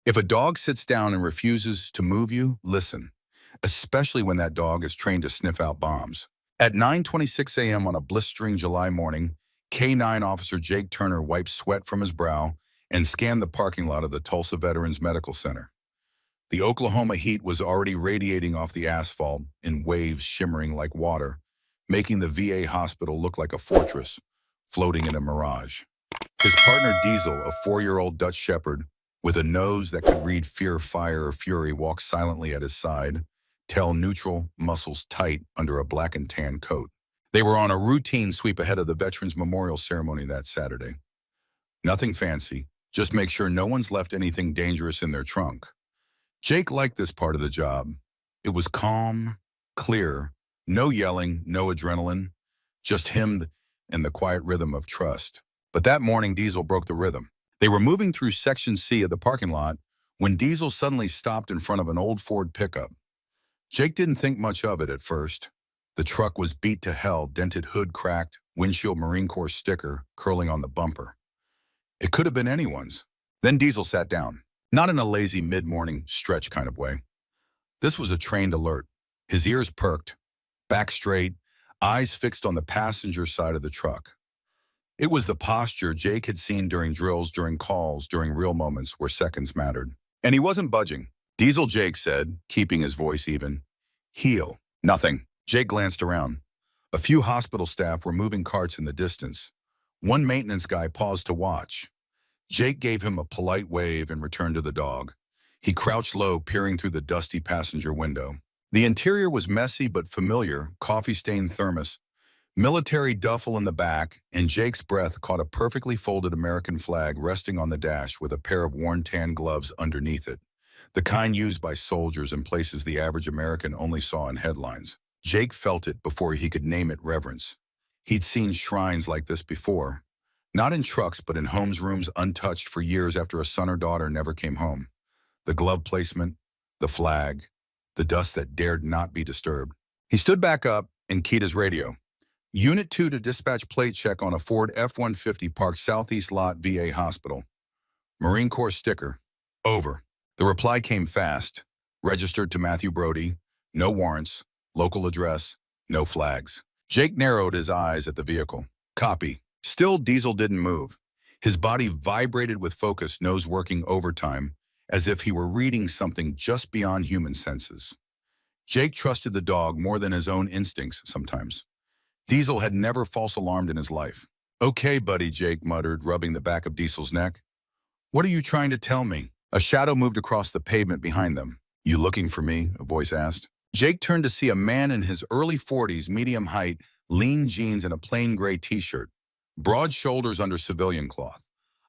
If a dog sits down and refuses to move you, listen, especially when that dog is trained to sniff out bombs. At 9:26 a.m. on a blistering July morning, K-9 officer Jake Turner wiped sweat from his brow and scanned the parking lot of the Tulsa Veterans Medical Center. The Oklahoma heat was already radiating off the asphalt in waves shimmering like water, making the VA hospital look like a fortress floating in a mirage. His partner Diesel, a 4-year-old Dutch Shepherd with a nose that could read fear, fire, or fury, walked silently at his side, tail neutral, muscles tight under a black and tan coat. They were on a routine sweep ahead of the Veterans Memorial Ceremony that Saturday. Nothing fancy, just make sure no one's left anything dangerous in their trunk. Jake liked this part of the job. It was calm, clear, no yelling, no adrenaline, just him and the quiet rhythm of trust. But that morning, Diesel broke the rhythm. They were moving through Section C of the parking lot when Diesel suddenly stopped in front of an old Ford pickup. Jake didn't think much of it at first. The truck was beat to hell, dented hood cracked, windshield Marine Corps sticker curling on the bumper. It could have been anyone's. Then Diesel sat down, not in a lazy mid-morning stretch kind of way. This was a trained alert. His ears perked, back straight, eyes fixed on the passenger side of the truck. It was the posture Jake had seen during drills, during calls, during real moments where seconds mattered. And he wasn't budging. Diesel Jake said, keeping his voice even, "Heel." Nothing. Jake glanced around. A few hospital staff were moving carts in the distance. One maintenance guy paused to watch. Jake gave him a polite wave and returned to the dog. He crouched low, peering through the dusty passenger window. The interior was messy but familiar, coffee-stained thermos, military duffel in the back, and Jake's breath caught a perfectly folded American flag resting on the dash with a pair of worn tan gloves underneath it, the kind used by soldiers in places the average American only saw in headlines. Jake felt it before he could name it reverence. He'd seen shrines like this before, not in trucks but in homes' rooms untouched for years after a son or daughter never came home. The glove placement, the flag, the dust that dared not be disturbed. He stood back up and keyed his radio. Unit 2 to dispatch plate check on a Ford F-150 parked Southeast Lot VA Hospital. Marine Corps sticker. Over. The reply came fast. Registered to Matthew Brody. No warrants. Local address. No flags. Jake narrowed his eyes at the vehicle. Copy. Still, Diesel didn't move. His body vibrated with focus, nose working overtime, as if he were reading something just beyond human senses. Jake trusted the dog more than his own instincts sometimes. Diesel had never false alarmed in his life. "Okay, buddy," Jake muttered, rubbing the back of Diesel's neck. "What are you trying to tell me?" A shadow moved across the pavement behind them. "You looking for me?" a voice asked. Jake turned to see a man in his early 40s, medium height, lean jeans and a plain gray t-shirt, broad shoulders under civilian cloth,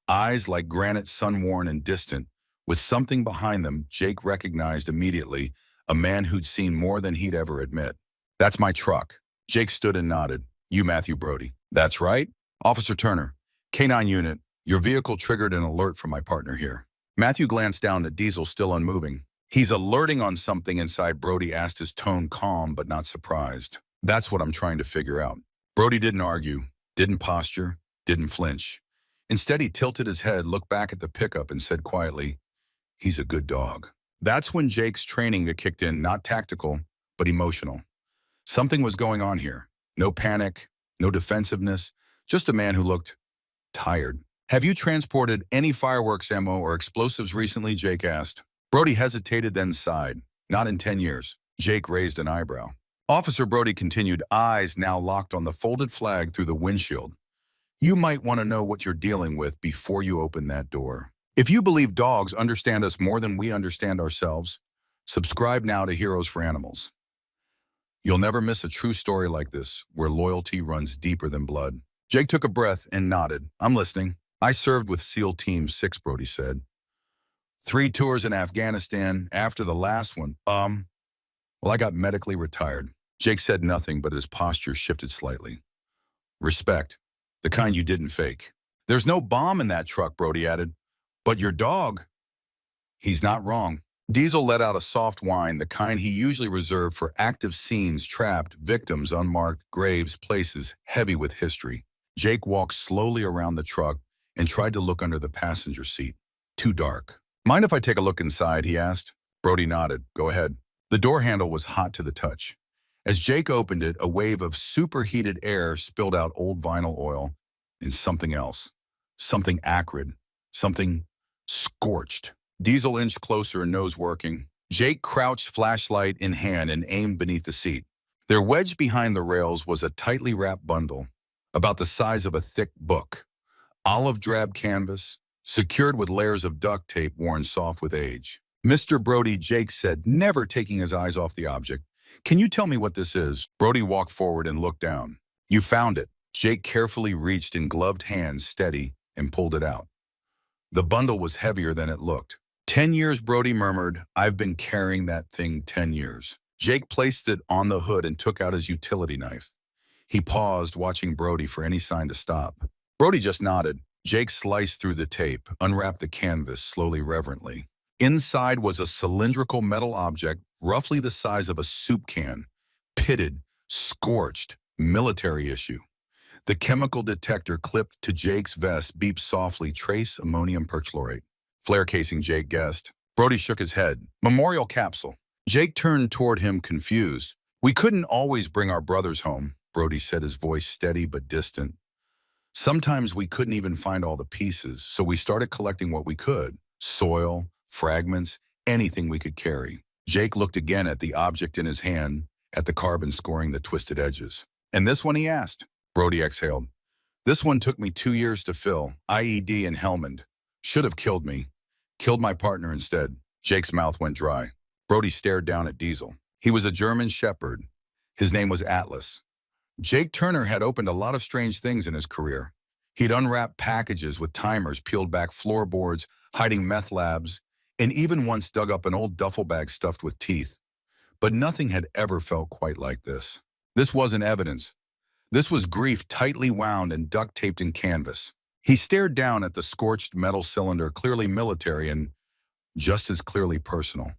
eyes like granite, sun-worn and distant. With something behind them, Jake recognized immediately a man who'd seen more than he'd ever admit. "That's my truck." Jake stood and nodded. "You Matthew Brody?" "That's right." "Officer Turner, K-9 unit, your vehicle triggered an alert from my partner here." Matthew glanced down at Diesel, still unmoving. "He's alerting on something inside," Brody asked, his tone calm but not surprised. "That's what I'm trying to figure out." Brody didn't argue, didn't posture, didn't flinch. Instead, he tilted his head, looked back at the pickup and said quietly, "He's a good dog." That's when Jake's training got kicked in, not tactical, but emotional. Something was going on here. No panic, no defensiveness, just a man who looked tired. "Have you transported any fireworks ammo or explosives recently?" Jake asked. Brody hesitated, then sighed. "Not in 10 years. Jake raised an eyebrow. Officer Brody continued, eyes now locked on the folded flag through the windshield. "You might want to know what you're dealing with before you open that door. If you believe dogs understand us more than we understand ourselves, subscribe now to Heroes for Animals. You'll never miss a true story like this, where loyalty runs deeper than blood." Jake took a breath and nodded. "I'm listening." "I served with SEAL Team 6, Brody said. 3 tours in Afghanistan. After the last one, well, I got medically retired." Jake said nothing, but his posture shifted slightly. "Respect. The kind you didn't fake." "There's no bomb in that truck," Brody added. "But your dog." He's not wrong. Diesel let out a soft whine, the kind he usually reserved for active scenes, trapped, victims, unmarked, graves, places heavy with history. Jake walked slowly around the truck and tried to look under the passenger seat. Too dark. Mind if I take a look inside, he asked. Brody nodded. Go ahead. The door handle was hot to the touch. As Jake opened it, a wave of superheated air spilled out old vinyl oil and something else. Something acrid. Something scorched. Diesel inched closer, nose working. Jake crouched, flashlight in hand, and aimed beneath the seat. There, wedged behind the rails, was a tightly wrapped bundle, about the size of a thick book. Olive drab canvas, secured with layers of duct tape worn soft with age. Mr. Brody, Jake said, never taking his eyes off the object. Can you tell me what this is? Brody walked forward and looked down. You found it. Jake carefully reached in gloved hands, steady, and pulled it out. The bundle was heavier than it looked. 10 years, Brody murmured. I've been carrying that thing 10 years. Jake placed it on the hood and took out his utility knife. He paused, watching Brody for any sign to stop. Brody just nodded. Jake sliced through the tape, unwrapped the canvas slowly, reverently. Inside was a cylindrical metal object, roughly the size of a soup can, pitted, scorched, military issue. The chemical detector clipped to Jake's vest beeped softly, trace ammonium perchlorate. Flare casing, Jake guessed. Brody shook his head. Memorial capsule. Jake turned toward him, confused. We couldn't always bring our brothers home, Brody said, his voice steady but distant. Sometimes we couldn't even find all the pieces, so we started collecting what we could. Soil, fragments, anything we could carry. Jake looked again at the object in his hand, at the carbon scoring the twisted edges. And this one, he asked. Brody exhaled. This one took me 2 years to fill. IED in Helmand. Should have killed me. Killed my partner instead. Jake's mouth went dry. Brody stared down at Diesel. He was a German shepherd. His name was Atlas. Jake Turner had opened a lot of strange things in his career. He'd unwrapped packages with timers, peeled back floorboards, hiding meth labs, and even once dug up an old duffel bag stuffed with teeth. But nothing had ever felt quite like this. This wasn't evidence. This was grief tightly wound and duct-taped in canvas. He stared down at the scorched metal cylinder, clearly military and just as clearly personal.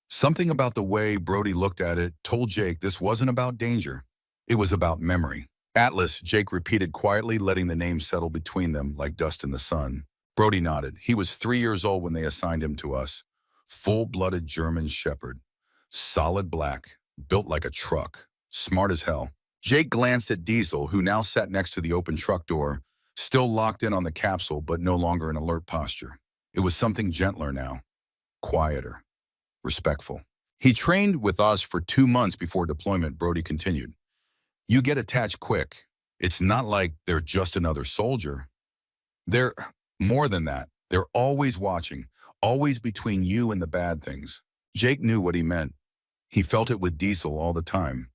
Something about the way Brody looked at it told Jake this wasn't about danger. It was about memory. Atlas, Jake repeated quietly, letting the name settle between them like dust in the sun. Brody nodded. He was 3 years old when they assigned him to us. Full-blooded German shepherd. Solid black, built like a truck. Smart as hell. Jake glanced at Diesel, who now sat next to the open truck door, still locked in on the capsule but no longer in alert posture. It was something gentler now. Quieter. Respectful. He trained with us for 2 months before deployment, Brody continued. You get attached quick. It's not like they're just another soldier. They're more than that. They're always watching, always between you and the bad things. Jake knew what he meant. He felt it with Diesel all the time.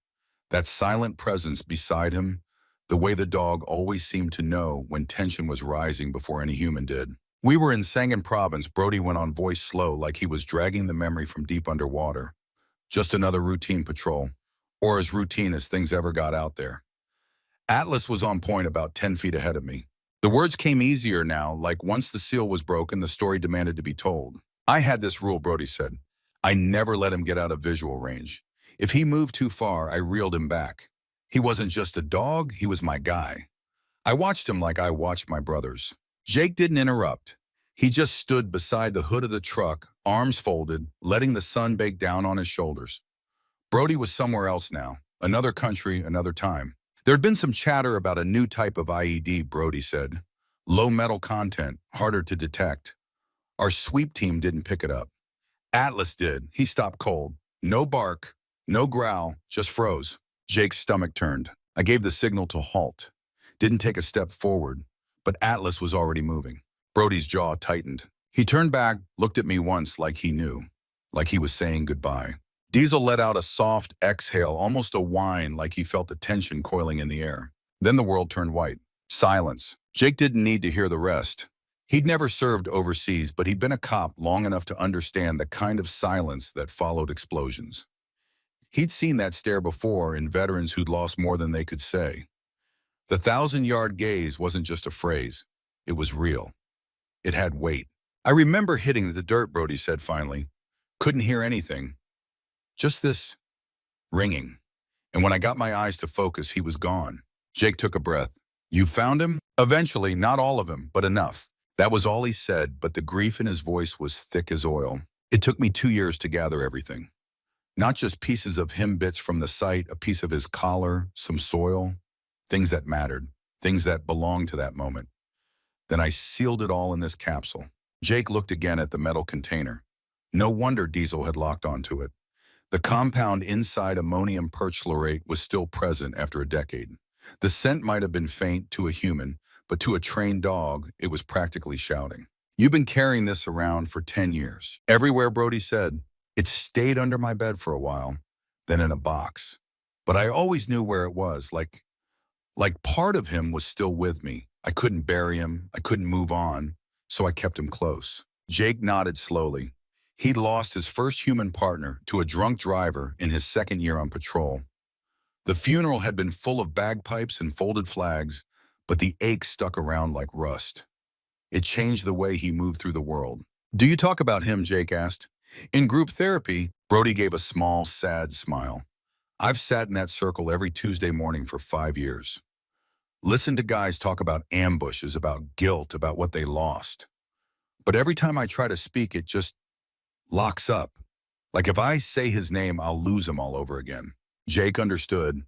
That silent presence beside him, the way the dog always seemed to know when tension was rising before any human did. We were in Sangin Province, Brody went on, voice slow, like he was dragging the memory from deep underwater. Just another routine patrol. Or as routine as things ever got out there. Atlas was on point about 10 feet ahead of me. The words came easier now, like once the seal was broken, the story demanded to be told. I had this rule, Brody said. I never let him get out of visual range. If he moved too far, I reeled him back. He wasn't just a dog, he was my guy. I watched him like I watched my brothers. Jake didn't interrupt. He just stood beside the hood of the truck, arms folded, letting the sun bake down on his shoulders. Brody was somewhere else now, another country, another time. There'd been some chatter about a new type of IED, Brody said. Low metal content, harder to detect. Our sweep team didn't pick it up. Atlas did. He stopped cold. No bark, no growl, just froze. Jake's stomach turned. I gave the signal to halt. Didn't take a step forward, but Atlas was already moving. Brody's jaw tightened. He turned back, looked at me once like he knew, like he was saying goodbye. Diesel let out a soft exhale, almost a whine, like he felt the tension coiling in the air. Then the world turned white. Silence. Jake didn't need to hear the rest. He'd never served overseas, but he'd been a cop long enough to understand the kind of silence that followed explosions. He'd seen that stare before in veterans who'd lost more than they could say. The 1,000-yard gaze wasn't just a phrase. It was real. It had weight. I remember hitting the dirt, Brody said finally. Couldn't hear anything. Just this ringing. And when I got my eyes to focus, he was gone. Jake took a breath. You found him? Eventually, not all of him, but enough. That was all he said, but the grief in his voice was thick as oil. It took me 2 years to gather everything. Not just pieces of him bits from the site, a piece of his collar, some soil, things that mattered, things that belonged to that moment. Then I sealed it all in this capsule. Jake looked again at the metal container. No wonder Diesel had locked onto it. The compound inside ammonium perchlorate was still present after a decade. The scent might have been faint to a human, but to a trained dog, it was practically shouting. You've been carrying this around for 10 years. Everywhere, Brody said. It stayed under my bed for a while, then in a box. But I always knew where it was, like part of him was still with me. I couldn't bury him, I couldn't move on, so I kept him close. Jake nodded slowly. He'd lost his first human partner to a drunk driver in his second year on patrol. The funeral had been full of bagpipes and folded flags, but the ache stuck around like rust. It changed the way he moved through the world. Do you talk about him, Jake asked. In group therapy, Brody gave a small, sad smile. I've sat in that circle every Tuesday morning for 5 years. Listen to guys talk about ambushes, about guilt, about what they lost. But every time I try to speak, it just locks up. Like if I say his name, I'll lose him all over again. Jake understood.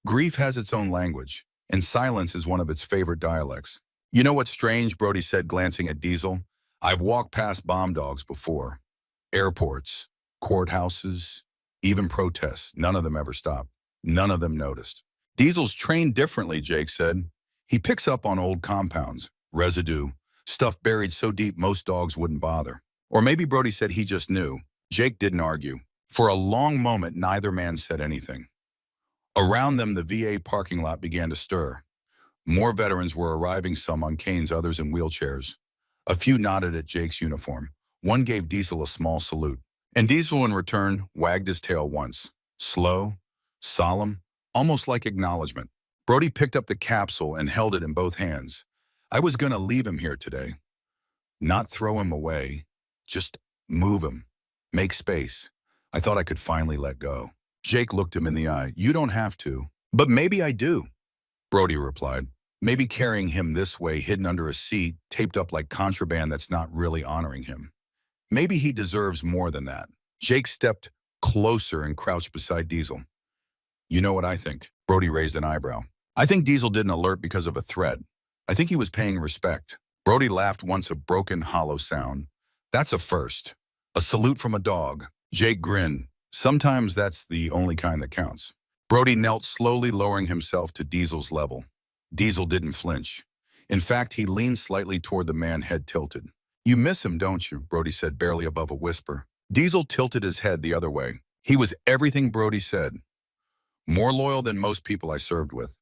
Grief has its own language, and silence is one of its favorite dialects. You know what's strange, Brody said, glancing at Diesel? I've walked past bomb dogs before. Airports, courthouses, even protests. None of them ever stopped. None of them noticed. Diesel's trained differently, Jake said. He picks up on old compounds, residue, stuff buried so deep most dogs wouldn't bother. Or maybe Brody said he just knew. Jake didn't argue. For a long moment, neither man said anything. Around them, the VA parking lot began to stir. More veterans were arriving, some on canes, others in wheelchairs. A few nodded at Jake's uniform. One gave Diesel a small salute. And Diesel, in return, wagged his tail once. Slow, solemn, almost like acknowledgement. Brody picked up the capsule and held it in both hands. I was going to leave him here today. Not throw him away. Just move him. Make space. I thought I could finally let go. Jake looked him in the eye. You don't have to. But maybe I do, Brody replied. Maybe carrying him this way, hidden under a seat, taped up like contraband that's not really honoring him. Maybe he deserves more than that. Jake stepped closer and crouched beside Diesel. You know what I think? Brody raised an eyebrow. I think Diesel didn't alert because of a threat. I think he was paying respect. Brody laughed once, a broken, hollow sound. That's a first. A salute from a dog. Jake grinned. Sometimes that's the only kind that counts. Brody knelt, slowly lowering himself to Diesel's level. Diesel didn't flinch. In fact, he leaned slightly toward the man, head tilted. You miss him, don't you? Brody said, barely above a whisper. Diesel tilted his head the other way. He was everything Brody said. More loyal than most people I served with.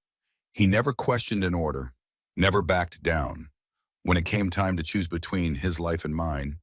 He never questioned an order, never backed down. When it came time to choose between his life and mine,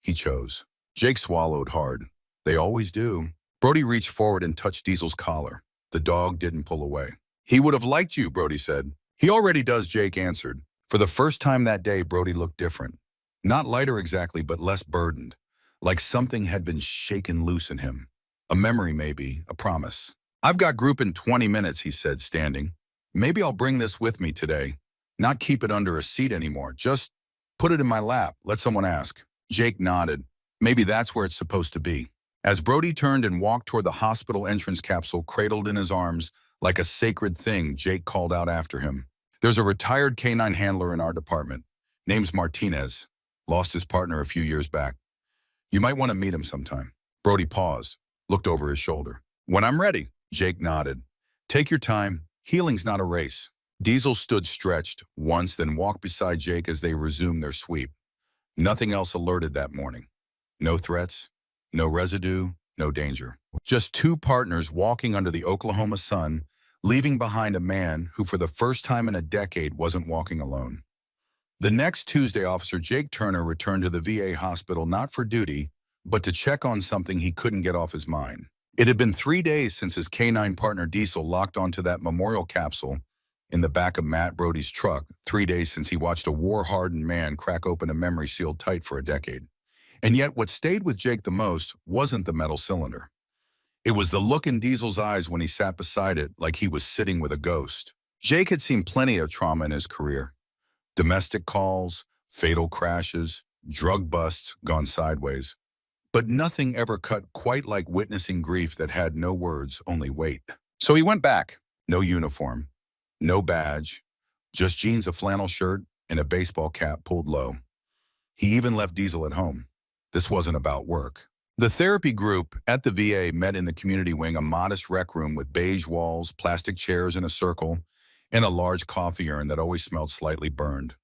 he chose. Jake swallowed hard. They always do. Brody reached forward and touched Diesel's collar. The dog didn't pull away. He would have liked you, Brody said. He already does, Jake answered. For the first time that day, Brody looked different. Not lighter exactly, but less burdened. Like something had been shaken loose in him. A memory maybe, a promise. I've got group in 20 minutes, he said, standing. Maybe I'll bring this with me today. Not keep it under a seat anymore. Just put it in my lap. Let someone ask. Jake nodded. Maybe that's where it's supposed to be. As Brody turned and walked toward the hospital entrance capsule cradled in his arms like a sacred thing, Jake called out after him. There's a retired canine handler in our department. Name's Martinez. Lost his partner a few years back. You might want to meet him sometime. Brody paused, looked over his shoulder. When I'm ready, Jake nodded. Take your time. Healing's not a race. Diesel stood stretched once, then walked beside Jake as they resumed their sweep. Nothing else alerted that morning. No threats, no residue, no danger. Just two partners walking under the Oklahoma sun, leaving behind a man who for the first time in a decade wasn't walking alone. The next Tuesday, Officer Jake Turner returned to the VA hospital not for duty, but to check on something he couldn't get off his mind. It had been 3 days since his canine partner Diesel locked onto that memorial capsule in the back of Matt Brody's truck, 3 days since he watched a war-hardened man crack open a memory sealed tight for a decade. And yet what stayed with Jake the most wasn't the metal cylinder. It was the look in Diesel's eyes when he sat beside it like he was sitting with a ghost. Jake had seen plenty of trauma in his career. Domestic calls, fatal crashes, drug busts gone sideways. But nothing ever cut quite like witnessing grief that had no words, only weight. So he went back. No uniform, no badge, just jeans, a flannel shirt, and a baseball cap pulled low. He even left Diesel at home. This wasn't about work. The therapy group at the VA met in the community wing, a modest rec room with beige walls, plastic chairs in a circle, and a large coffee urn that always smelled slightly burned.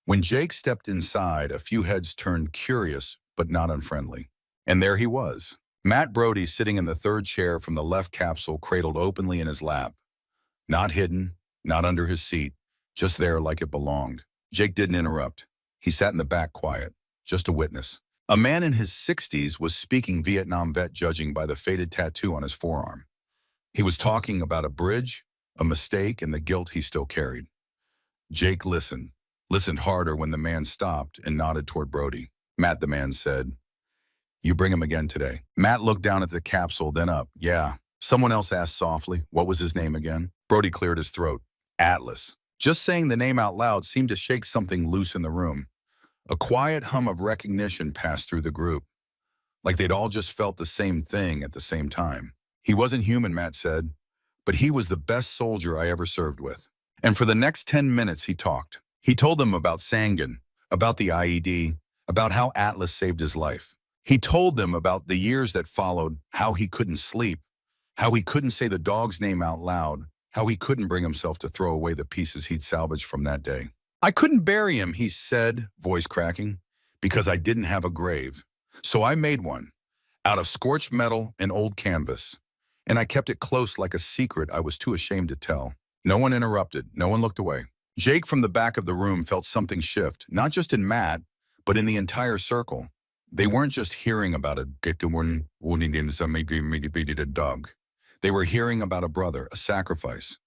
When Jake stepped inside, a few heads turned curious but not unfriendly. And there he was, Matt Brody, sitting in the third chair from the left capsule, cradled openly in his lap. Not hidden, not under his seat, just there like it belonged. Jake didn't interrupt. He sat in the back quiet, just a witness. A man in his 60s was speaking, Vietnam vet, judging by the faded tattoo on his forearm. He was talking about a bridge, a mistake, and the guilt he still carried. Jake listened harder when the man stopped and nodded toward Brody. Matt, the man said, "You bring him again today." Matt looked down at the capsule, then up. "Yeah." Someone else asked softly, "What was his name again?" Brody cleared his throat. "Atlas." Just saying the name out loud seemed to shake something loose in the room. A quiet hum of recognition passed through the group, like they'd all just felt the same thing at the same time. "He wasn't human," Matt said, "but he was the best soldier I ever served with." And for the next 10 minutes he talked. He told them about Sangin, about the IED, about how Atlas saved his life. He told them about the years that followed, how he couldn't sleep, how he couldn't say the dog's name out loud, how he couldn't bring himself to throw away the pieces he'd salvaged from that day. "I couldn't bury him," he said, voice cracking, "because I didn't have a grave. So I made one, out of scorched metal and old canvas. And I kept it close like a secret I was too ashamed to tell." No one interrupted. No one looked away. Jake from the back of the room felt something shift, not just in Matt, but in the entire circle. They weren't just hearing about a dog. They were hearing about a brother, a sacrifice,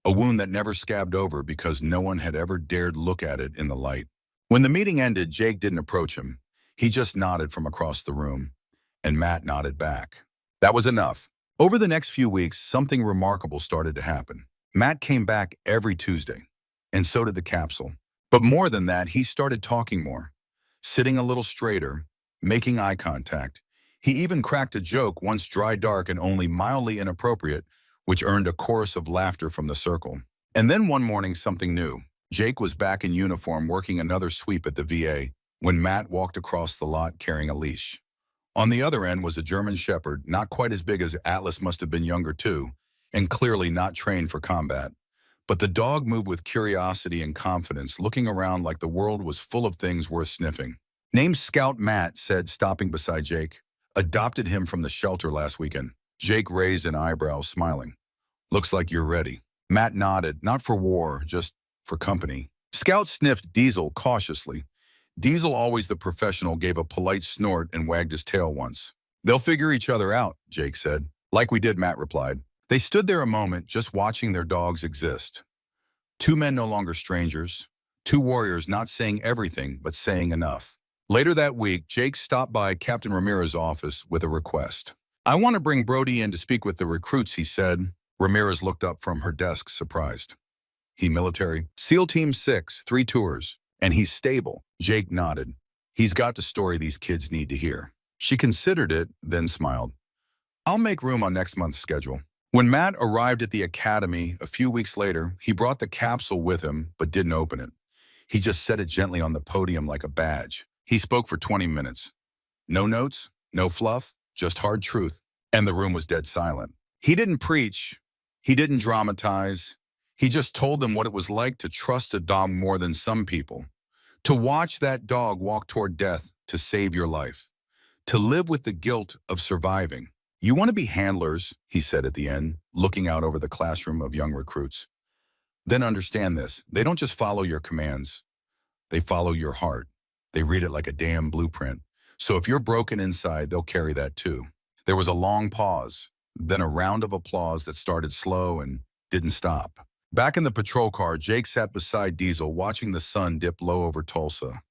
a wound that never scabbed over because no one had ever dared look at it in the light. When the meeting ended, Jake didn't approach him. He just nodded from across the room, and Matt nodded back. That was enough. Over the next few weeks, something remarkable started to happen. Matt came back every Tuesday, and so did the capsule. But more than that, he started talking more, sitting a little straighter, making eye contact. He even cracked a joke, once dry, dark, and only mildly inappropriate, which earned a chorus of laughter from the circle. And then one morning, something new. Jake was back in uniform, working another sweep at the VA, when Matt walked across the lot carrying a leash. On the other end was a German Shepherd, not quite as big as Atlas, must have been younger too, and clearly not trained for combat. But the dog moved with curiosity and confidence, looking around like the world was full of things worth sniffing. "Name's Scout," Matt said, stopping beside Jake. "Adopted him from the shelter last weekend." Jake raised an eyebrow, smiling. "Looks like you're ready." Matt nodded, not for war, just for company. Scout sniffed Diesel cautiously. Diesel, always the professional, gave a polite snort and wagged his tail once. "They'll figure each other out," Jake said. "Like we did," Matt replied. They stood there a moment, just watching their dogs exist. Two men no longer strangers, two warriors not saying everything, but saying enough. Later that week, Jake stopped by Captain Ramirez's office with a request. "I want to bring Brody in to speak with the recruits," he said. Ramirez looked up from her desk, surprised. "He military?" "SEAL Team 6, 3 tours. And he's stable." Jake nodded. "He's got the story these kids need to hear." She considered it, then smiled. "I'll make room on next month's schedule." When Matt arrived at the academy a few weeks later, he brought the capsule with him, but didn't open it. He just set it gently on the podium like a badge. He spoke for 20 minutes. No notes, no fluff, just hard truth. And the room was dead silent. He didn't preach. He didn't dramatize. He just told them what it was like to trust a dog more than some people. To watch that dog walk toward death to save your life. To live with the guilt of surviving. "You want to be handlers," he said at the end, looking out over the classroom of young recruits. "Then understand this. They don't just follow your commands. They follow your heart. They read it like a damn blueprint. So if you're broken inside, they'll carry that too." There was a long pause, then a round of applause that started slow and didn't stop. Back in the patrol car, Jake sat beside Diesel, watching the sun dip low over Tulsa.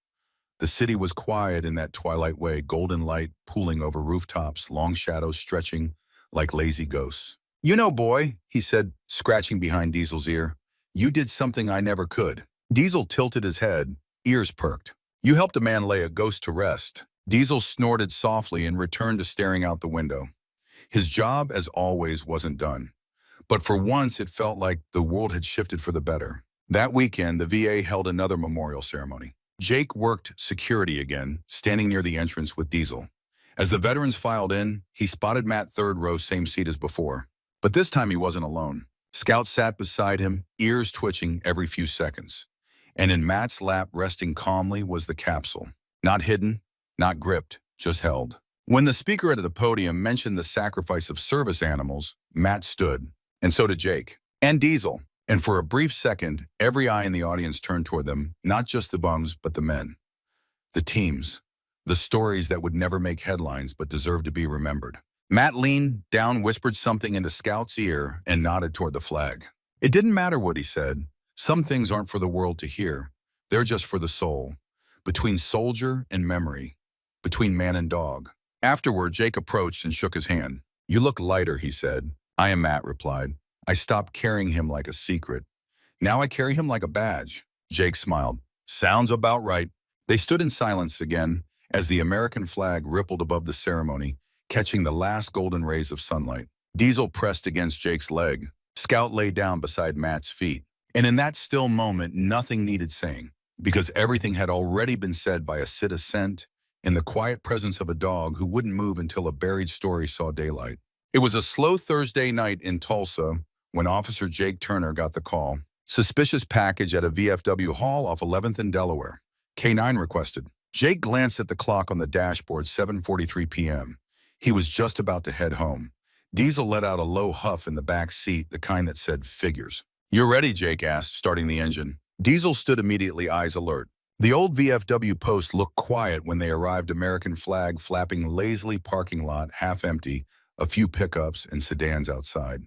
The city was quiet in that twilight way, golden light pooling over rooftops, long shadows stretching like lazy ghosts. "You know, boy," he said, scratching behind Diesel's ear, "you did something I never could." Diesel tilted his head, ears perked. You helped a man lay a ghost to rest. Diesel snorted softly and returned to staring out the window. His job, as always, wasn't done. But for once, it felt like the world had shifted for the better. That weekend, the VA held another memorial ceremony. Jake worked security again, standing near the entrance with Diesel. As the veterans filed in, he spotted Matt, third row, same seat as before. But this time he wasn't alone. Scout sat beside him, ears twitching every few seconds. And in Matt's lap, resting calmly, was the capsule. Not hidden, not gripped, just held. When the speaker at the podium mentioned the sacrifice of service animals, Matt stood, and so did Jake, and Diesel. And for a brief second, every eye in the audience turned toward them, not just the bums, but the men. The teams. The stories that would never make headlines but deserve to be remembered. Matt leaned down, whispered something into Scout's ear, and nodded toward the flag. It didn't matter what he said. Some things aren't for the world to hear. They're just for the soul. Between soldier and memory. Between man and dog. Afterward, Jake approached and shook his hand. "You look lighter," he said. "I am," Matt replied. "I stopped carrying him like a secret. Now I carry him like a badge." Jake smiled. "Sounds about right." They stood in silence again as the American flag rippled above the ceremony, catching the last golden rays of sunlight. Diesel pressed against Jake's leg. Scout lay down beside Matt's feet. And in that still moment, nothing needed saying, because everything had already been said by a citizen in the quiet presence of a dog who wouldn't move until a buried story saw daylight. It was a slow Thursday night in Tulsa when Officer Jake Turner got the call. "Suspicious package at a VFW hall off 11th and Delaware. K9 requested." Jake glanced at the clock on the dashboard, 7:43 p.m. He was just about to head home. Diesel let out a low huff in the back seat, the kind that said figures. "You're ready?" Jake asked, starting the engine. Diesel stood immediately, eyes alert. The old VFW post looked quiet when they arrived, American flag flapping lazily, parking lot half empty, a few pickups and sedans outside.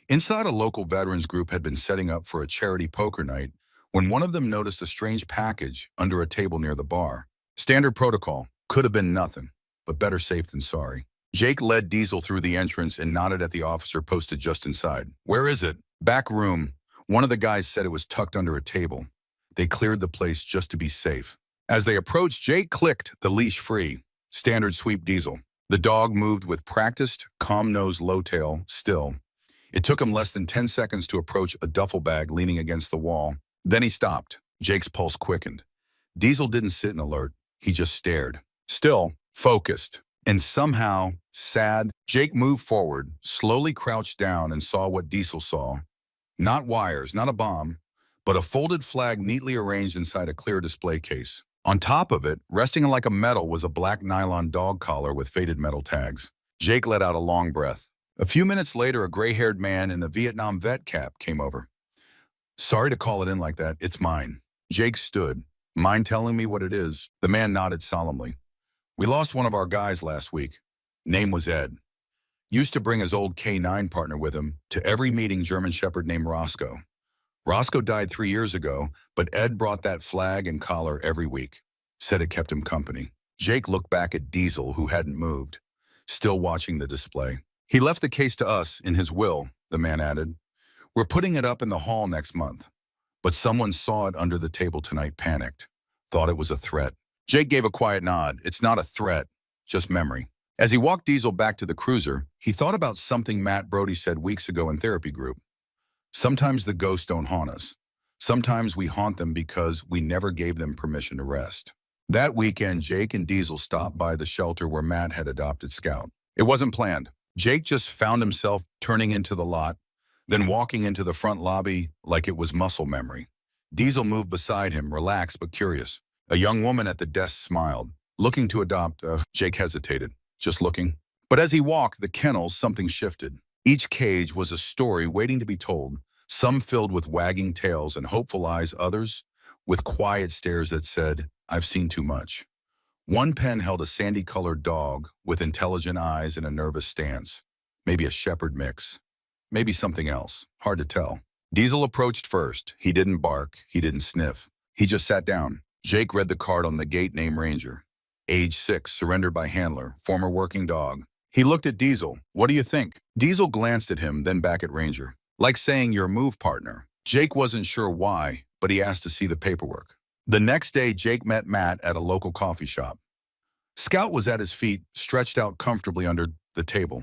Inside, a local veterans group had been setting up for a charity poker night when one of them noticed a strange package under a table near the bar. Standard protocol. Could have been nothing, but better safe than sorry. Jake led Diesel through the entrance and nodded at the officer posted just inside. "Where is it?" "Back room." One of the guys said it was tucked under a table. They cleared the place just to be safe. As they approached, Jake clicked the leash free. Standard sweep Diesel. The dog moved with practiced, calm nose, low tail, still. It took him less than 10 seconds to approach a duffel bag leaning against the wall. Then he stopped. Jake's pulse quickened. Diesel didn't sit in alert. He just stared. Still, focused. And somehow, sad, Jake moved forward, slowly crouched down and saw what Diesel saw. Not wires, not a bomb, but a folded flag neatly arranged inside a clear display case. On top of it, resting like a medal, was a black nylon dog collar with faded metal tags. Jake let out a long breath. A few minutes later, a gray-haired man in a Vietnam vet cap came over. "Sorry to call it in like that. It's mine." Jake stood. "Mind telling me what it is?" The man nodded solemnly. "We lost one of our guys last week. Name was Ed. Used to bring his old K9 partner with him to every meeting, German Shepherd named Roscoe. Roscoe died 3 years ago, but Ed brought that flag and collar every week. Said it kept him company." Jake looked back at Diesel, who hadn't moved, still watching the display. "He left the case to us in his will," the man added. "We're putting it up in the hall next month. But someone saw it under the table tonight, panicked. Thought it was a threat." Jake gave a quiet nod. "It's not a threat, just memory." As he walked Diesel back to the cruiser, he thought about something Matt Brody said weeks ago in therapy group. Sometimes the ghosts don't haunt us. Sometimes we haunt them because we never gave them permission to rest. That weekend, Jake and Diesel stopped by the shelter where Matt had adopted Scout. It wasn't planned. Jake just found himself turning into the lot, then walking into the front lobby like it was muscle memory. Diesel moved beside him, relaxed but curious. A young woman at the desk smiled. "Looking to adopt," Jake hesitated. "Just looking." But as he walked the kennels, something shifted. Each cage was a story waiting to be told, some filled with wagging tails and hopeful eyes, others with quiet stares that said, "I've seen too much." One pen held a sandy-colored dog with intelligent eyes and a nervous stance. Maybe a shepherd mix. Maybe something else. Hard to tell. Diesel approached first. He didn't bark. He didn't sniff. He just sat down. Jake read the card on the gate, name Ranger. Age 6, surrendered by handler, former working dog. He looked at Diesel. "What do you think?" Diesel glanced at him, then back at Ranger. "Like saying your move partner." Jake wasn't sure why, but he asked to see the paperwork. The next day, Jake met Matt at a local coffee shop. Scout was at his feet, stretched out comfortably under the table.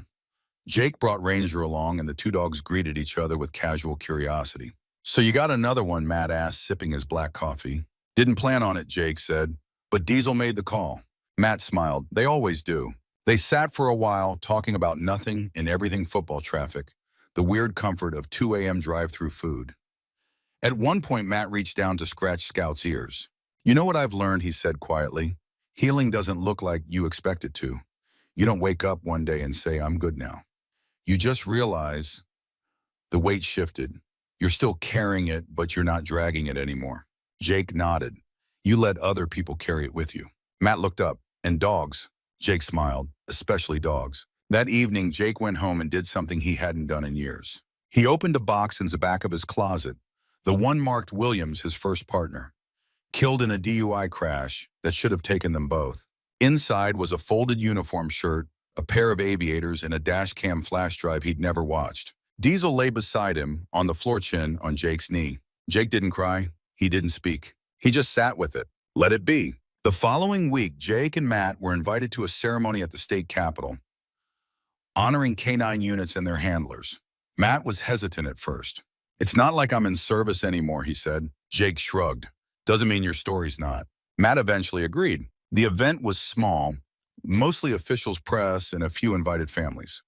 Jake brought Ranger along, and the two dogs greeted each other with casual curiosity. "So you got another one?" Matt asked, sipping his black coffee. "Didn't plan on it," Jake said, "but Diesel made the call." Matt smiled. "They always do." They sat for a while, talking about nothing and everything: football, traffic, the weird comfort of 2 a.m. drive-through food. At one point, Matt reached down to scratch Scout's ears. "You know what I've learned," he said quietly. "Healing doesn't look like you expect it to. You don't wake up one day and say, 'I'm good now.' You just realize the weight shifted. You're still carrying it, but you're not dragging it anymore." Jake nodded. "You let other people carry it with you." Matt looked up. "And dogs?" Jake smiled. "Especially dogs." That evening, Jake went home and did something he hadn't done in years. He opened a box in the back of his closet, the one marked Williams, his first partner, killed in a DUI crash that should have taken them both. Inside was a folded uniform shirt, a pair of aviators, and a dash cam flash drive he'd never watched. Diesel lay beside him, on the floor, chin on Jake's knee. Jake didn't cry. He didn't speak. He just sat with it. Let it be. The following week, Jake and Matt were invited to a ceremony at the state capitol, honoring K-9 units and their handlers. Matt was hesitant at first. "It's not like I'm in service anymore," he said. Jake shrugged. "Doesn't mean your story's not." Matt eventually agreed. The event was small, mostly officials, press, and a few invited families.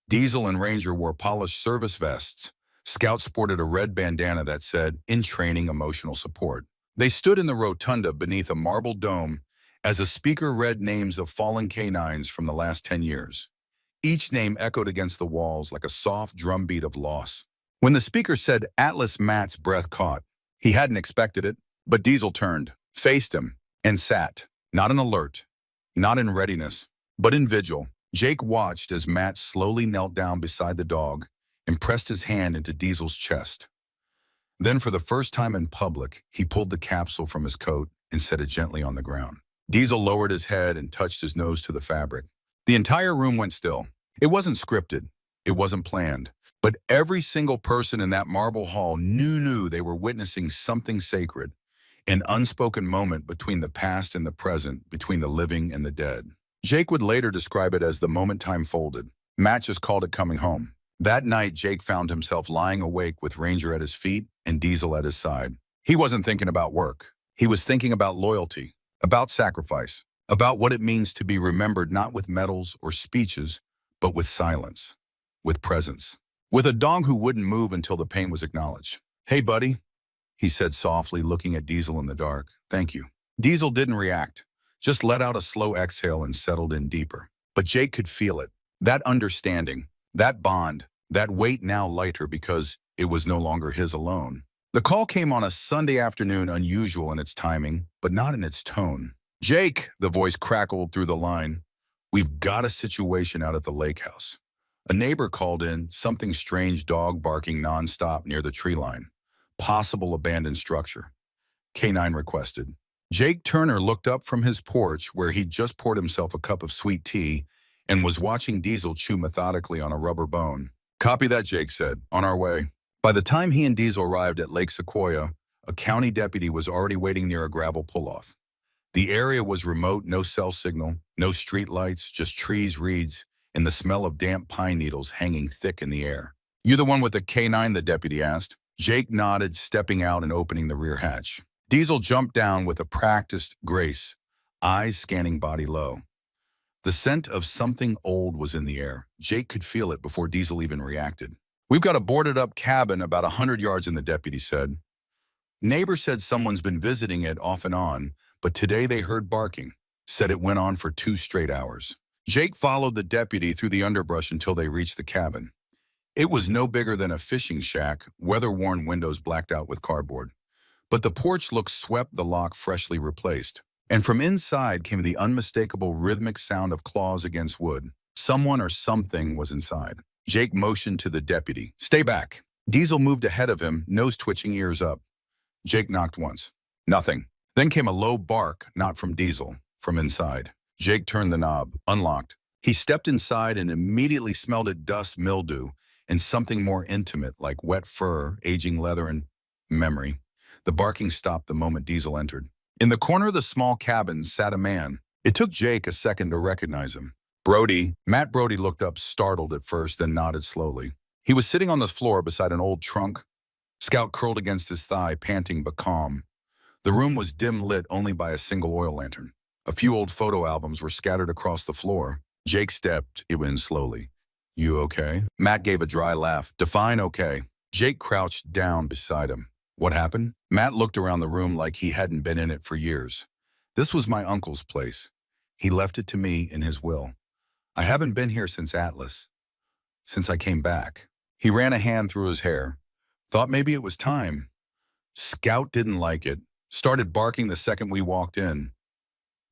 Diesel and Ranger wore polished service vests. Scout sported a red bandana that said, "In Training, Emotional Support." They stood in the rotunda beneath a marble dome as a speaker read names of fallen K-9s from the last 10 years. Each name echoed against the walls like a soft drumbeat of loss. When the speaker said Atlas, Matt's breath caught. He hadn't expected it, but Diesel turned, faced him, and sat, not in alert, not in readiness, but in vigil. Jake watched as Matt slowly knelt down beside the dog and pressed his hand into Diesel's chest. Then, for the first time in public, he pulled the capsule from his coat and set it gently on the ground. Diesel lowered his head and touched his nose to the fabric. The entire room went still. It wasn't scripted. It wasn't planned. But every single person in that marble hall knew they were witnessing something sacred, an unspoken moment between the past and the present, between the living and the dead. Jake would later describe it as the moment time folded. Matt just called it coming home. That night, Jake found himself lying awake with Ranger at his feet and Diesel at his side. He wasn't thinking about work. He was thinking about loyalty, about sacrifice, about what it means to be remembered not with medals or speeches, but with silence, with presence, with a dog who wouldn't move until the pain was acknowledged. "Hey, buddy," he said softly, looking at Diesel in the dark. "Thank you." Diesel didn't react, just let out a slow exhale and settled in deeper. But Jake could feel it, that understanding, that bond, that weight now lighter because it was no longer his alone. The call came on a Sunday afternoon, unusual in its timing, but not in its tone. "Jake," the voice crackled through the line, "we've got a situation out at the lake house." A neighbor called in, something strange, dog barking nonstop near the tree line. Possible abandoned structure. K-9 requested. Jake Turner looked up from his porch where he'd just poured himself a cup of sweet tea and was watching Diesel chew methodically on a rubber bone. "Copy that," Jake said. "On our way." By the time he and Diesel arrived at Lake Sequoia, a county deputy was already waiting near a gravel pull-off. The area was remote, no cell signal, no street lights, just trees, reeds, and the smell of damp pine needles hanging thick in the air. "You the one with the K-9, the deputy asked. Jake nodded, stepping out and opening the rear hatch. Diesel jumped down with a practiced grace, eyes scanning body low. The scent of something old was in the air. Jake could feel it before Diesel even reacted. "We've got a boarded-up cabin about 100 yards in," the deputy said. "Neighbor said someone's been visiting it off and on, but today they heard barking. Said it went on for 2 straight hours." Jake followed the deputy through the underbrush until they reached the cabin. It was no bigger than a fishing shack, weather-worn windows blacked out with cardboard. But the porch looked swept, the lock freshly replaced. And from inside came the unmistakable rhythmic sound of claws against wood. Someone or something was inside. Jake motioned to the deputy. "Stay back." Diesel moved ahead of him, nose twitching, ears up. Jake knocked once. Nothing. Then came a low bark, not from Diesel, from inside. Jake turned the knob, unlocked. He stepped inside and immediately smelled it: dust, mildew, and something more intimate, like wet fur, aging leather, and memory. The barking stopped the moment Diesel entered. In the corner of the small cabin sat a man. It took Jake a second to recognize him. Brody. Matt Brody looked up, startled at first, then nodded slowly. He was sitting on the floor beside an old trunk, Scout curled against his thigh, panting but calm. The room was dim lit only by a single oil lantern. A few old photo albums were scattered across the floor. Jake stepped in slowly. "You okay?" Matt gave a dry laugh. "Define okay." Jake crouched down beside him. "What happened?" Matt looked around the room like he hadn't been in it for years. "This was my uncle's place. He left it to me in his will. I haven't been here since Atlas. Since I came back." He ran a hand through his hair. "Thought maybe it was time." Scout didn't like it. Started barking the second we walked in.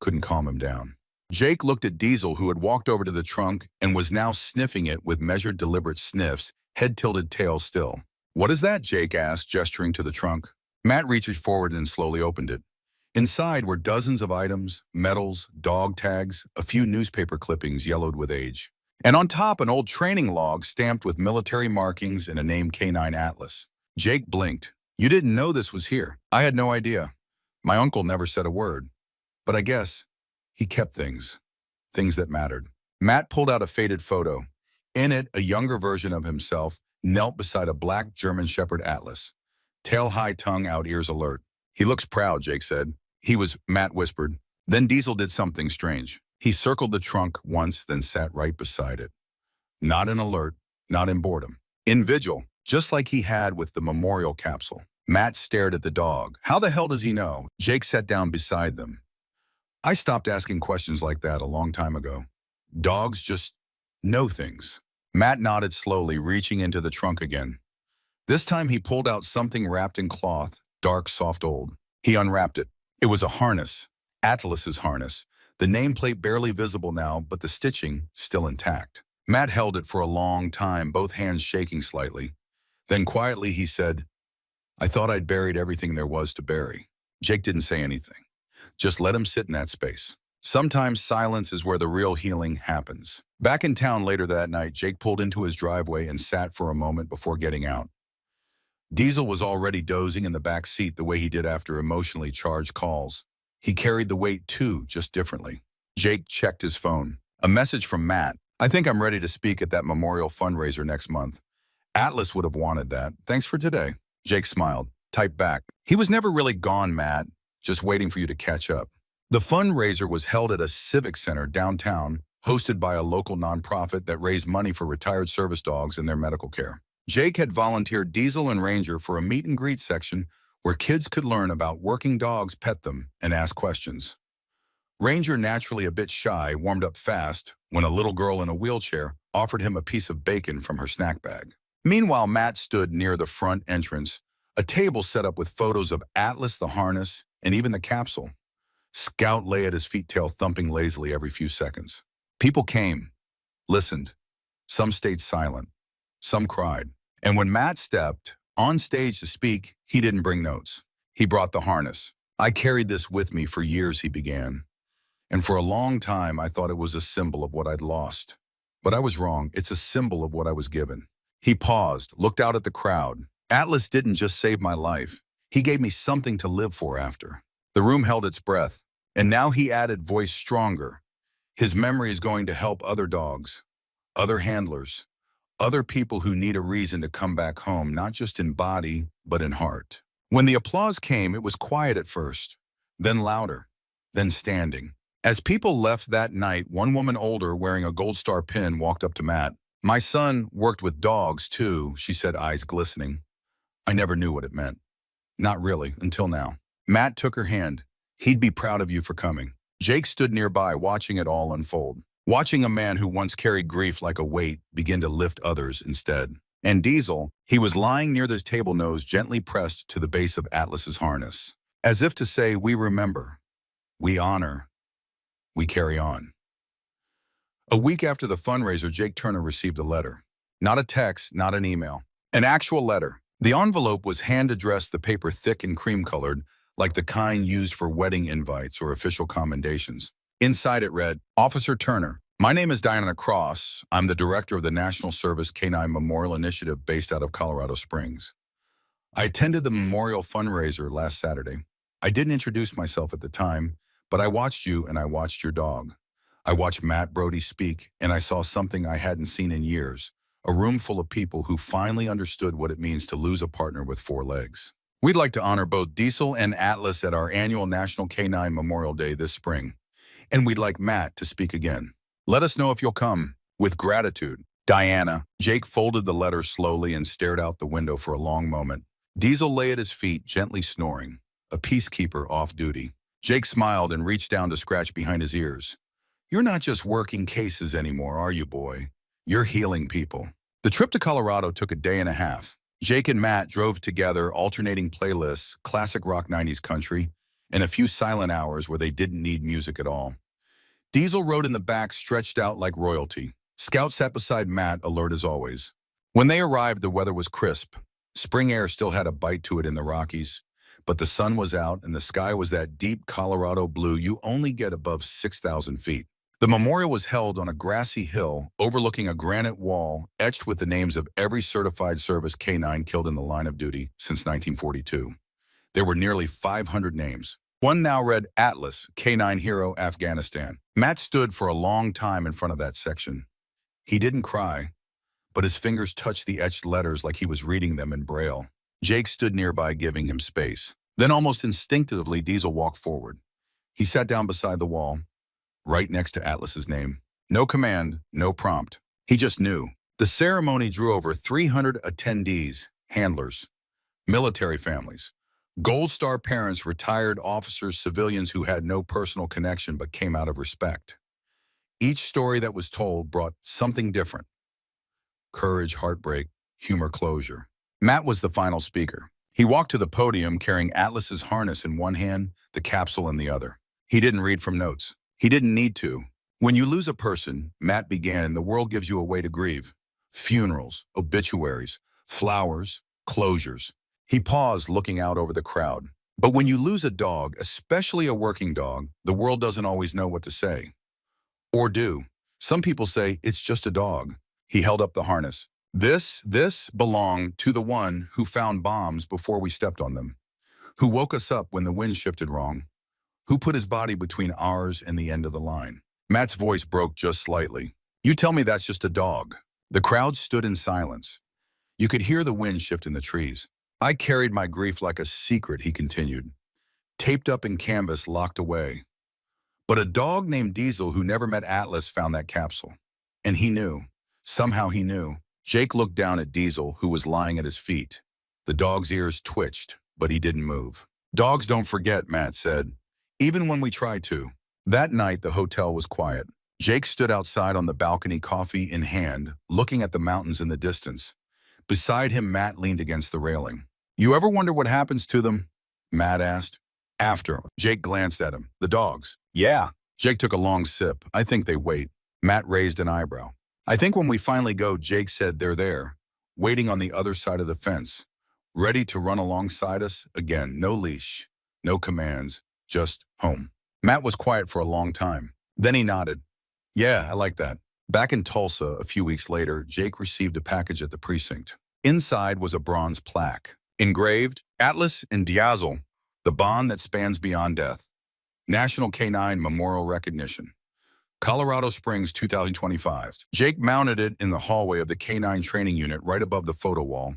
Couldn't calm him down. Jake looked at Diesel, who had walked over to the trunk and was now sniffing it with measured, deliberate sniffs, head tilted, tail still. "What is that?" Jake asked, gesturing to the trunk. Matt reached forward and slowly opened it. Inside were dozens of items, medals, dog tags, a few newspaper clippings yellowed with age. And on top, an old training log stamped with military markings and a name K9 Atlas. Jake blinked. "You didn't know this was here?" "I had no idea. My uncle never said a word. But I guess he kept things that mattered." Matt pulled out a faded photo. In it, a younger version of himself knelt beside a black German Shepherd Atlas. Tail high, tongue out, ears alert. "He looks proud," Jake said. Matt whispered. Then Diesel did something strange. He circled the trunk once, then sat right beside it. Not in alert, not in boredom. In vigil, just like he had with the memorial capsule. Matt stared at the dog. "How the hell does he know?" Jake sat down beside them. "I stopped asking questions like that a long time ago. Dogs just know things." Matt nodded slowly, reaching into the trunk again. This time he pulled out something wrapped in cloth, dark, soft, old. He unwrapped it. It was a harness, Atlas's harness. The nameplate barely visible now, but the stitching still intact. Matt held it for a long time, both hands shaking slightly. Then quietly he said, "I thought I'd buried everything there was to bury." Jake didn't say anything. Just let him sit in that space. Sometimes silence is where the real healing happens. Back in town later that night, Jake pulled into his driveway and sat for a moment before getting out. Diesel was already dozing in the back seat the way he did after emotionally charged calls. He carried the weight too, just differently. Jake checked his phone. A message from Matt. "I think I'm ready to speak at that memorial fundraiser next month. Atlas would have wanted that. Thanks for today." Jake smiled. Typed back. "He was never really gone, Matt. Just waiting for you to catch up." The fundraiser was held at a civic center downtown, hosted by a local nonprofit that raised money for retired service dogs and their medical care. Jake had volunteered Diesel and Ranger for a meet and greet section where kids could learn about working dogs, pet them, and ask questions. Ranger, naturally a bit shy, warmed up fast when a little girl in a wheelchair offered him a piece of bacon from her snack bag. Meanwhile, Matt stood near the front entrance, a table set up with photos of Atlas, the harness, and even the capsule. Scout lay at his feet, tail thumping lazily every few seconds. People came, listened. Some stayed silent. Some cried. And when Matt stepped on stage to speak, he didn't bring notes. He brought the harness. "I carried this with me for years," he began. "And for a long time, I thought it was a symbol of what I'd lost. But I was wrong. It's a symbol of what I was given." He paused, looked out at the crowd. "Atlas didn't just save my life. He gave me something to live for after." The room held its breath. And now he added, voice stronger. "His memory is going to help other dogs, other handlers, other people who need a reason to come back home, not just in body, but in heart." When the applause came, it was quiet at first, then louder, then standing. As people left that night, one woman older, wearing a Gold Star pin, walked up to Matt. "My son worked with dogs, too," she said, eyes glistening. "I never knew what it meant. Not really, until now." Matt took her hand. "He'd be proud of you for coming." Jake stood nearby, watching it all unfold. Watching a man who once carried grief like a weight begin to lift others instead. And Diesel, he was lying near the table, nose gently pressed to the base of Atlas's harness. As if to say, "We remember, we honor, we carry on." A week after the fundraiser, Jake Turner received a letter. Not a text, not an email. An actual letter. The envelope was hand-addressed, the paper thick and cream-colored, like the kind used for wedding invites or official commendations. Inside it read, "Officer Turner, my name is Diana Cross. I'm the director of the National Service K9 Memorial Initiative based out of Colorado Springs. I attended the memorial fundraiser last Saturday. I didn't introduce myself at the time, but I watched you and I watched your dog. I watched Matt Brody speak, and I saw something I hadn't seen in years, a room full of people who finally understood what it means to lose a partner with four legs. We'd like to honor both Diesel and Atlas at our annual National Canine Memorial Day this spring, and we'd like Matt to speak again. Let us know if you'll come. With gratitude, Diana. Jake folded the letter slowly and stared out the window for a long moment. Diesel lay at his feet, gently snoring, a peacekeeper off duty. Jake smiled and reached down to scratch behind his ears. You're not just working cases anymore, are you, boy? You're healing people. The trip to Colorado took a day and a half. Jake and Matt drove together, alternating playlists, classic rock 90s country, and a few silent hours where they didn't need music at all. Diesel rode in the back, stretched out like royalty. Scout sat beside Matt, alert as always. When they arrived, the weather was crisp. Spring air still had a bite to it in the Rockies, but the sun was out and the sky was that deep Colorado blue you only get above 6,000 feet. The memorial was held on a grassy hill overlooking a granite wall etched with the names of every certified service canine killed in the line of duty since 1942. There were nearly 500 names. One now read Atlas, Canine Hero, Afghanistan. Matt stood for a long time in front of that section. He didn't cry, but his fingers touched the etched letters like he was reading them in Braille. Jake stood nearby, giving him space. Then almost instinctively, Diesel walked forward. He sat down beside the wall, right next to Atlas's name. No command, no prompt. He just knew. The ceremony drew over 300 attendees, handlers, military families, Gold Star parents, retired officers, civilians who had no personal connection but came out of respect. Each story that was told brought something different. Courage, heartbreak, humor, closure. Matt was the final speaker. He walked to the podium carrying Atlas's harness in one hand, the capsule in the other. He didn't read from notes. He didn't need to. When you lose a person, Matt began, the world gives you a way to grieve. Funerals, obituaries, flowers, closures. He paused, looking out over the crowd. But when you lose a dog, especially a working dog, the world doesn't always know what to say. Or do. Some people say, it's just a dog. He held up the harness. This belonged to the one who found bombs before we stepped on them, who woke us up when the wind shifted wrong, who put his body between ours and the end of the line. Matt's voice broke just slightly. You tell me that's just a dog. The crowd stood in silence. You could hear the wind shift in the trees. I carried my grief like a secret, he continued, taped up in canvas, locked away. But a dog named Diesel who never met Atlas found that capsule. And he knew. Somehow he knew. Jake looked down at Diesel, who was lying at his feet. The dog's ears twitched, but he didn't move. Dogs don't forget, Matt said, even when we try to. That night, the hotel was quiet. Jake stood outside on the balcony, coffee in hand, looking at the mountains in the distance. Beside him, Matt leaned against the railing. You ever wonder what happens to them? Matt asked. After. Jake glanced at him. The dogs. Yeah. Jake took a long sip. I think they wait. Matt raised an eyebrow. I think when we finally go, Jake said, they're there, waiting on the other side of the fence, ready to run alongside us. Again, no leash, no commands, just home. Matt was quiet for a long time. Then he nodded. Yeah, I like that. Back in Tulsa, a few weeks later, Jake received a package at the precinct. Inside was a bronze plaque, engraved, Atlas and Diesel, the bond that spans beyond death. National Canine Memorial Recognition. Colorado Springs, 2025. Jake mounted it in the hallway of the Canine Training Unit right above the photo wall.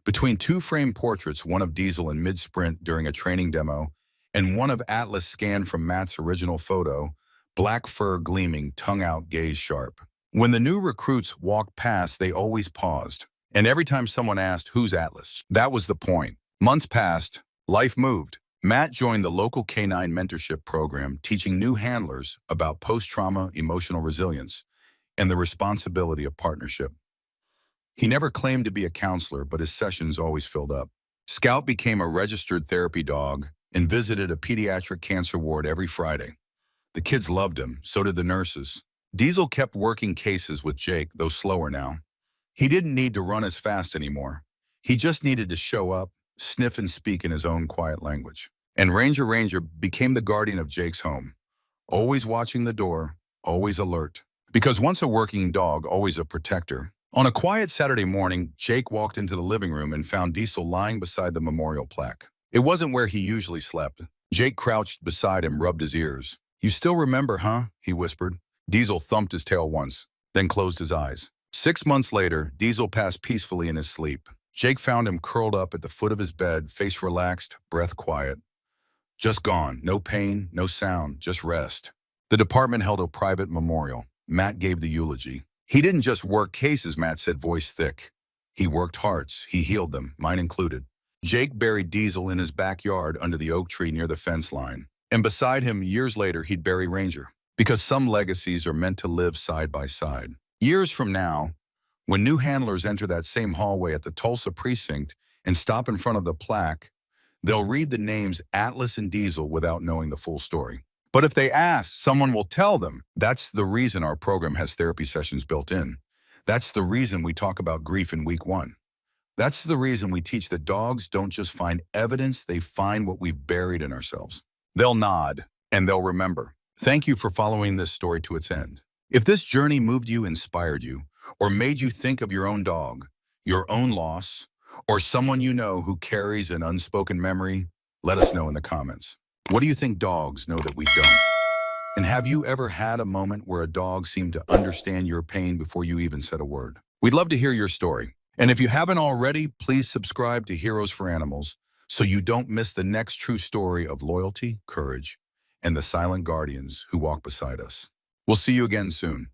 Between two framed portraits, one of Diesel in mid-sprint during a training demo, and one of Atlas scanned from Matt's original photo, black fur gleaming, tongue out, gaze sharp. When the new recruits walked past, they always paused. And every time someone asked, who's Atlas? That was the point. Months passed. Life moved. Matt joined the local canine mentorship program, teaching new handlers about post-trauma emotional resilience and the responsibility of partnership. He never claimed to be a counselor, but his sessions always filled up. Scout became a registered therapy dog and visited a pediatric cancer ward every Friday. The kids loved him, so did the nurses. Diesel kept working cases with Jake, though slower now. He didn't need to run as fast anymore. He just needed to show up, sniff and speak in his own quiet language. And Ranger became the guardian of Jake's home, always watching the door, always alert. Because once a working dog, always a protector, On a quiet Saturday morning, Jake walked into the living room and found Diesel lying beside the memorial plaque. It wasn't where he usually slept. Jake crouched beside him, rubbed his ears. "You still remember, huh?" he whispered. Diesel thumped his tail once, then closed his eyes. 6 months later, Diesel passed peacefully in his sleep. Jake found him curled up at the foot of his bed, face relaxed, breath quiet. Just gone. No pain, no sound, just rest. The department held a private memorial. Matt gave the eulogy. "He didn't just work cases," Matt said, voice thick. "He worked hearts. He healed them, mine included." Jake buried Diesel in his backyard under the oak tree near the fence line. And beside him, years later, he'd bury Ranger. Because some legacies are meant to live side by side. Years from now, when new handlers enter that same hallway at the Tulsa precinct and stop in front of the plaque, they'll read the names Atlas and Diesel without knowing the full story. But if they ask, someone will tell them. That's the reason our program has therapy sessions built in. That's the reason we talk about grief in week 1. That's the reason we teach that dogs don't just find evidence, they find what we've buried in ourselves. They'll nod, and they'll remember. Thank you for following this story to its end. If this journey moved you, inspired you, or made you think of your own dog, your own loss, or someone you know who carries an unspoken memory, let us know in the comments. What do you think dogs know that we don't? And have you ever had a moment where a dog seemed to understand your pain before you even said a word? We'd love to hear your story. And if you haven't already, please subscribe to Heroes for Animals so you don't miss the next true story of loyalty, courage, and the silent guardians who walk beside us. We'll see you again soon.